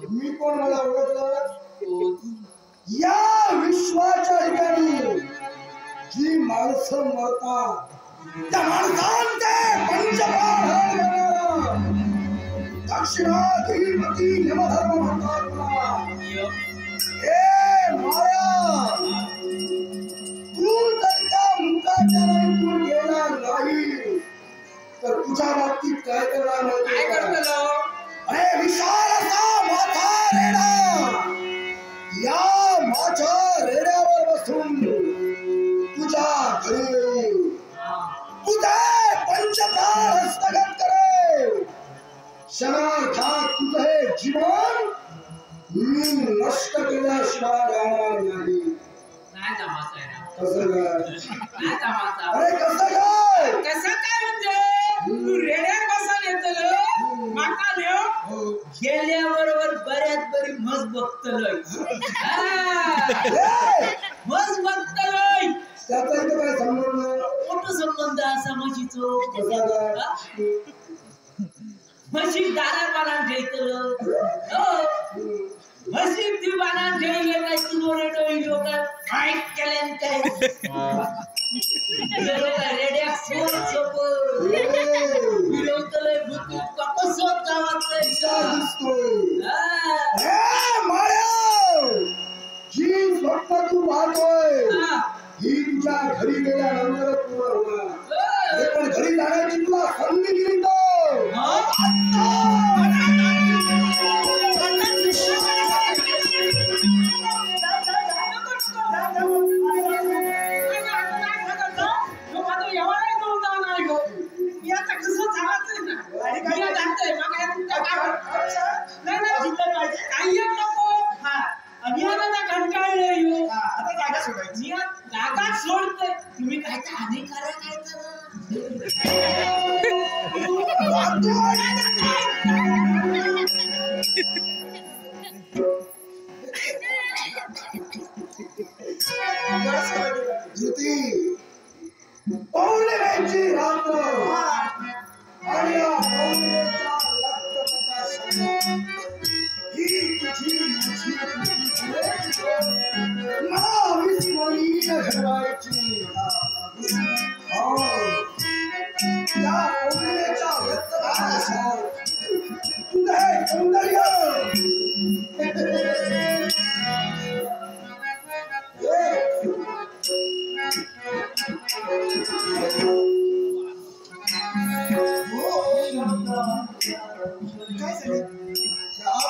मी कोण मला ओळखलं या विश्वाच्या ठिकाणी जी माणसं मरतात त्या माणसांचे पंचप्राण दक्षिणाधीपती यमधर्म म्हणतात हे माया तू जर त्या मुखाच्या ऐकून गेला नाही तर तुझ्या बाबतीत काय करणार काय करतलो अरे विशाल असा माथा रेडा या माझ्या रेड्यावर बसून तुझ्या घरी तुझे पंचप्राण हस्तगत करे क्षणार्धात तुझं हे जीवन मी नष्ट केल्याशिवाय राहणार नाही कसं काय अरे कसं काय म्हणजे तू रेड्यावर बसून येतलो माका नेव गेल्याबरोबर बऱ्याच बरी मज बघतलोय मज बघतलोय त्याचा इथं काय संबंध मोठा संबंध असा म्हशीचो कसा म्हशी दारात बांधून ठेवतलो म्हशी ती बांधून ठेवले काय तू डोळे लोक फाईट केल्यान काय रेड्या सोप ज्योती पौर्णिमेची रात्र आणि या पौर्णिमेच्या रक्तप्रकाशाने ही तुझी मला अविस्मरणीय घडवायची हो या पौर्णिमेच्या रक्तप्रकाशात तुझं हे सौंदर्य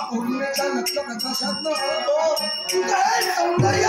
पौर्णिमेच्या नक्की प्रकाशात सौंदर्य